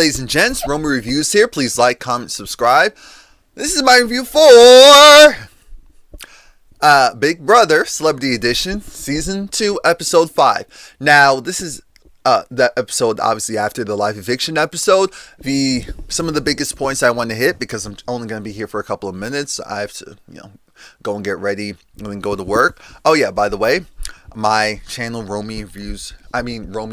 ladies and gents, Romie Reviews here. Please like, comment, subscribe. This is my review for Big Brother Celebrity Edition, Season 2, Episode 5. Now, this is the episode, obviously, after the live eviction episode. Some of the biggest points I want to hit, because I'm only going to be here for a couple of minutes. I have to, go and get ready and then go to work. Oh, yeah, by the way, my channel, Romie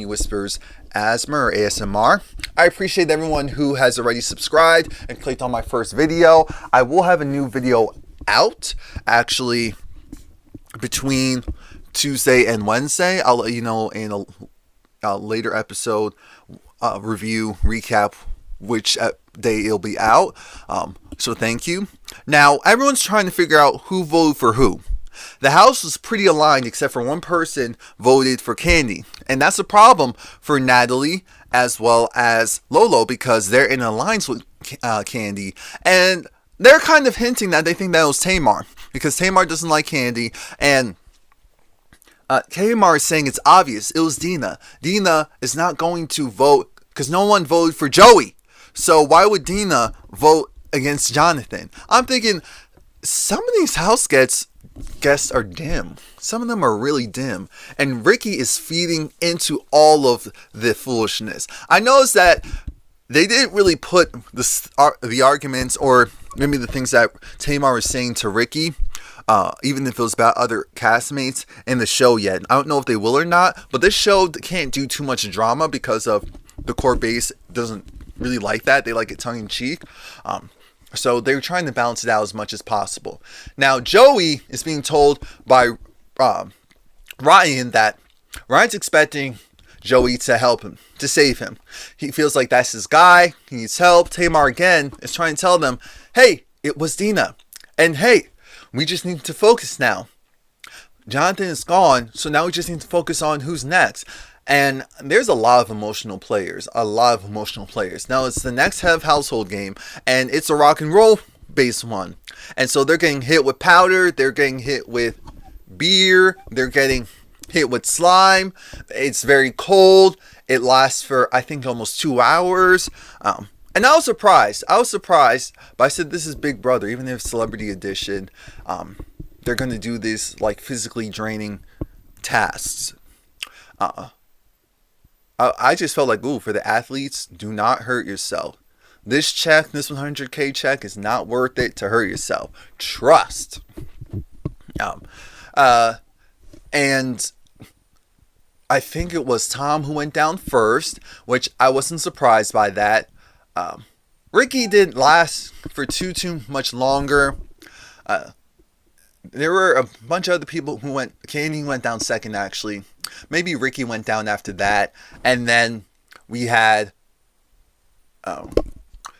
Whispers ASMR. I appreciate everyone who has already subscribed and clicked on my first video. I will have a new video out, actually, between Tuesday and Wednesday. I'll let you know in a later episode review recap which day it'll be out. So thank you. Now, everyone's trying to figure out who voted for who. The house was pretty aligned except for one person voted for Candy. And that's a problem for Natalie as well as Lolo, because they're in alliance with Candy. And they're kind of hinting that they think that was Tamar, because Tamar doesn't like Candy. And Tamar is saying it's obvious. It was Dina. Dina is not going to vote because no one voted for Joey. So why would Dina vote against Jonathan? I'm thinking some of these house guests are dim. Some of them are really dim. And Ricky is feeding into all of the foolishness. I noticed that they didn't really put the arguments or maybe the things that Tamar was saying to Ricky, even if it was about other castmates, in the show yet. I don't know if they will or not, but this show can't do too much drama because of the core base doesn't really like that. They like it tongue-in-cheek. So they're trying to balance it out as much as possible. Now, Joey is being told by Ryan that Ryan's expecting Joey to help him, to save him. He feels like that's his guy. He needs help. Tamar, again, is trying to tell them, hey, it was Dina. And hey, we just need to focus now. Jonathan is gone, so now we just need to focus on who's next. And there's a lot of emotional players. Now, it's the next Have Household game, and it's a rock and roll based one. And so they're getting hit with powder, they're getting hit with beer, they're getting hit with slime. It's very cold. It lasts for, I think, almost 2 hours. And I was surprised, but I said this is Big Brother, even if it's Celebrity Edition. They're going to do these like physically draining tasks. I just felt like, ooh, for the athletes, do not hurt yourself. This 100K check is not worth it to hurt yourself. Trust. And I think it was Tom who went down first, which I wasn't surprised by that. Ricky didn't last for too much longer. There were a bunch of other people who went. Candy went down second, actually. Maybe Ricky went down after that. And then we had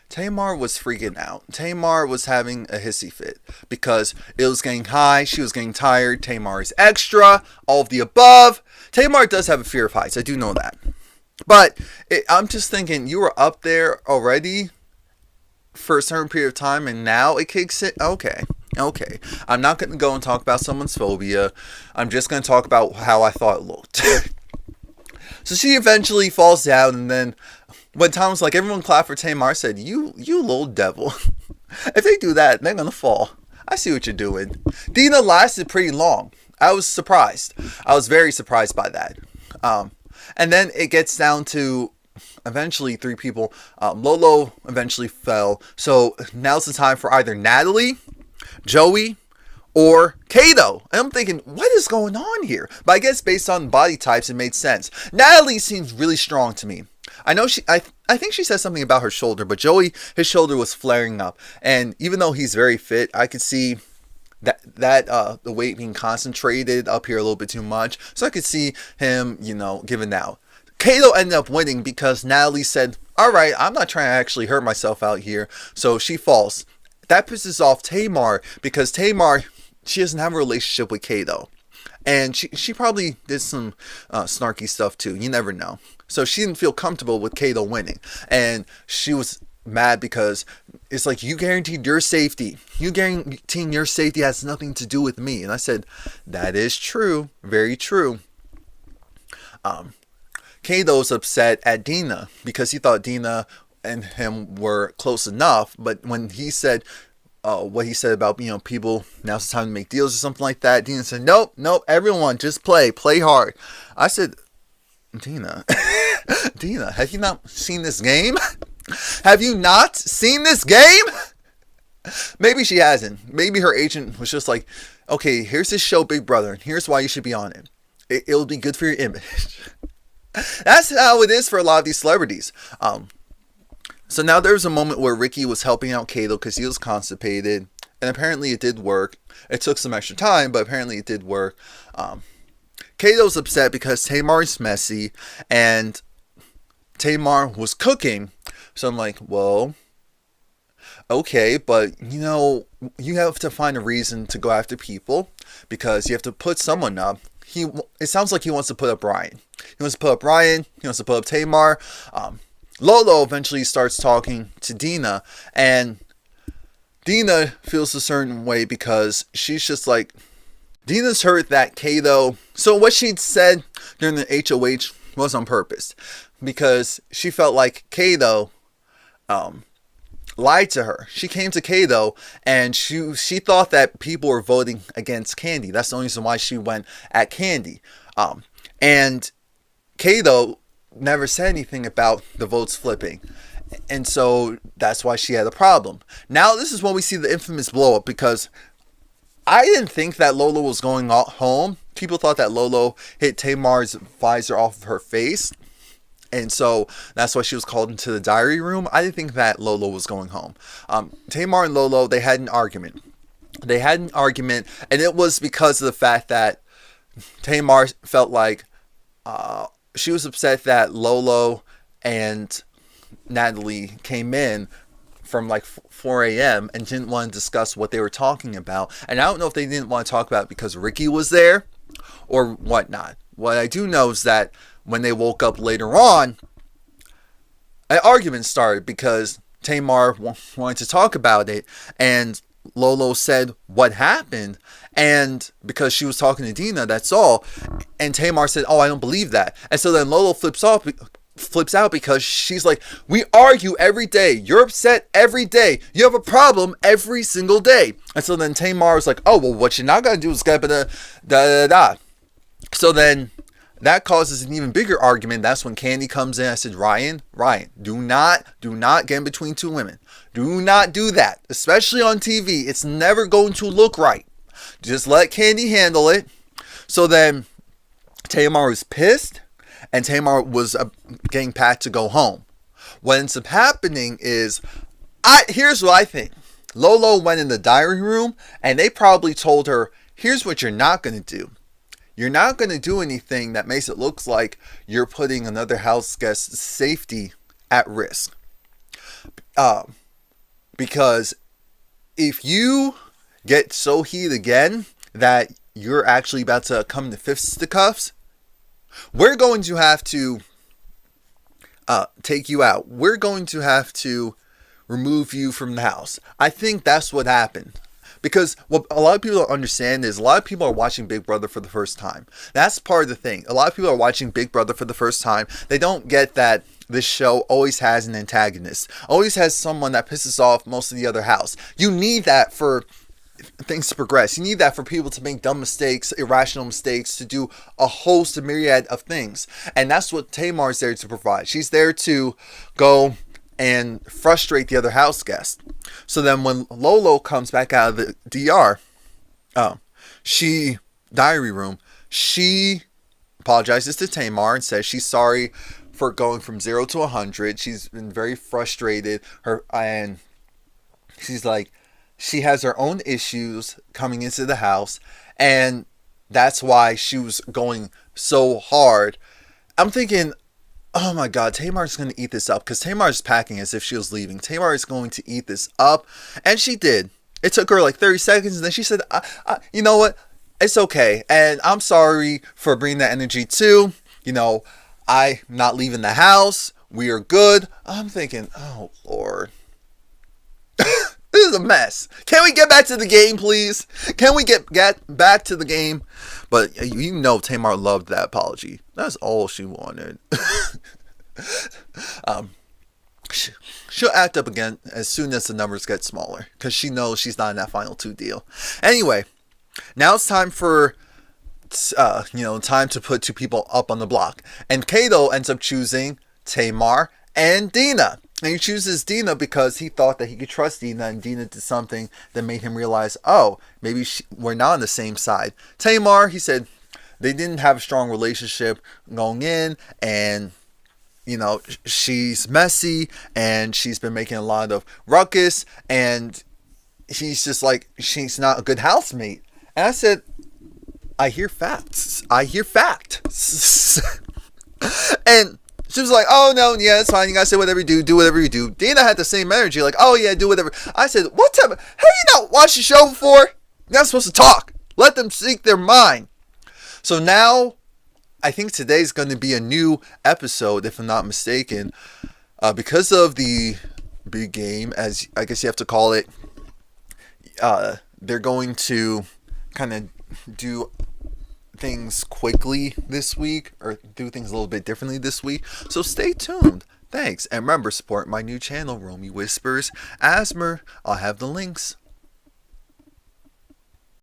Tamar was freaking out. Tamar was having a hissy fit because it was getting high. She was getting tired. Tamar is extra. All of the above. Tamar does have a fear of heights. I do know that. But I'm just thinking, you were up there already for a certain period of time, and now it kicks in. Okay. I'm not going to go and talk about someone's phobia. I'm just going to talk about how I thought it looked. So she eventually falls down, and then when Tom was like, everyone clap for Tamar, I said, you little devil. If they do that, they're going to fall. I see what you're doing. Dina lasted pretty long. I was surprised. I was very surprised by that. And then it gets down to eventually 3 people. Lolo eventually fell. So now's the time for either Natalie, Joey, or Kato. And I'm thinking, what is going on here? But I guess based on body types, it made sense. Natalie seems really strong to me. I know I think she said something about her shoulder, but Joey, his shoulder was flaring up. And even though he's very fit, I could see that the weight being concentrated up here a little bit too much. So I could see him, giving out. Kato ended up winning because Natalie said, all right, I'm not trying to actually hurt myself out here. So she falls. That pisses off Tamar because Tamar, she doesn't have a relationship with Kato. And she probably did some snarky stuff too. You never know. So she didn't feel comfortable with Kato winning. And she was mad because it's like, you guaranteed your safety. You guaranteeing your safety has nothing to do with me. And I said, that is true. Very true. Kato's upset at Dina because he thought Dina and him were close enough, but when he said what he said about, people, now's the time to make deals or something like that, Dina said, nope, everyone just play hard. I said, Dina, Dina, have you not seen this game? Have you not seen this game? Maybe she hasn't. Maybe her agent was just like, okay, here's this show, Big Brother, and here's why you should be on it. It'll be good for your image. That's how it is for a lot of these celebrities. So now there was a moment where Ricky was helping out Kato because he was constipated, and apparently it did work. It took some extra time, but apparently it did work. Kato's upset because Tamar is messy, and Tamar was cooking. So I'm like, well, okay, but you have to find a reason to go after people because you have to put someone up. It sounds like he wants to put up Ryan. He wants to put up Ryan. He wants to put up Tamar. Lolo eventually starts talking to Dina, and Dina feels a certain way because she's just like, Dina's hurt that Kato. So what she'd said during the HOH was on purpose because she felt like Kato lied to her. She came to Kato and she thought that people were voting against Candy. That's the only reason why she went at Candy. And Kato never said anything about the votes flipping. And so that's why she had a problem. Now this is when we see the infamous blow up because I didn't think that Lolo was going home. People thought that Lolo hit Tamar's visor off of her face. And so that's why she was called into the diary room. I didn't think that Lolo was going home. Tamar and Lolo, they had an argument. And it was because of the fact that Tamar felt like she was upset that Lolo and Natalie came in from like 4 a.m. and didn't want to discuss what they were talking about. And I don't know if they didn't want to talk about it because Ricky was there or whatnot. What I do know is that when they woke up later on, an argument started because Tamar wanted to talk about it, and Lolo said what happened, and because she was talking to Dina, that's all. And Tamar said, oh, I don't believe that. And so then Lolo flips out because she's like, we argue every day. You're upset every day. You have a problem every single day. And so then Tamar was like, oh, well, what you're not going to do is get da. So then that causes an even bigger argument. That's when Candy comes in. I said, Ryan, do not get in between two women. Do not do that, especially on TV. It's never going to look right. Just let Candy handle it. So then Tamar was pissed, and Tamar was getting packed to go home. What ends up happening is, here's what I think. Lolo went in the diary room, and they probably told her, here's what you're not going to do. You're not going to do anything that makes it look like you're putting another house guest's safety at risk. Because if you get so heated again that you're actually about to come to fisticuffs, we're going to have to take you out. We're going to have to remove you from the house. I think that's what happened. Because what a lot of people don't understand is a lot of people are watching Big Brother for the first time. That's part of the thing. A lot of people are watching Big Brother for the first time. They don't get that this show always has an antagonist. Always has someone that pisses off most of the other house. You need that for things to progress. You need that for people to make dumb mistakes, irrational mistakes, to do a host, a myriad of things. And that's what Tamar's there to provide. She's there to go and frustrate the other house guests. So then when Lolo comes back out of the DR, diary room, she apologizes to Tamar and says she's sorry for going from 0 to 100. She's been very frustrated. And she's like, she has her own issues coming into the house, and that's why she was going so hard. I'm thinking, oh my God, Tamar's going to eat this up, because Tamar's packing as if she was leaving. Tamar is going to eat this up, and she did. It took her like 30 seconds, and then she said, you know what, it's okay, and I'm sorry for bringing that energy too. You know, I'm not leaving the house. We are good. I'm thinking, oh Lord. This is a mess. Can we get back to the game, please? Can we get back to the game? But you know Tamar loved that apology. That's all she wanted. she'll act up again as soon as the numbers get smaller, because she knows she's not in that final 2 deal. Anyway, now it's time for time to put 2 people up on the block, and Kato ends up choosing Tamar and Dina. And he chooses Dina because he thought that he could trust Dina, and Dina did something that made him realize, oh, maybe we're not on the same side. Tamar, he said, they didn't have a strong relationship going in, and she's messy, and she's been making a lot of ruckus, and he's just like, she's not a good housemate. And I said, I hear facts. I hear fact. And she was like, oh, no, yeah, it's fine. You gotta say whatever you do whatever you do. Dina had the same energy, like, oh, yeah, do whatever. I said, what type of, have you not watched the show before? You're not supposed to talk. Let them speak their mind. So now, I think today's going to be a new episode, if I'm not mistaken. Because of the big game, as I guess you have to call it, they're going to kind of do things quickly this week, or do things a little bit differently this week. So stay tuned. Thanks. And remember, support my new channel, Romie Whispers Asmer. I'll have the links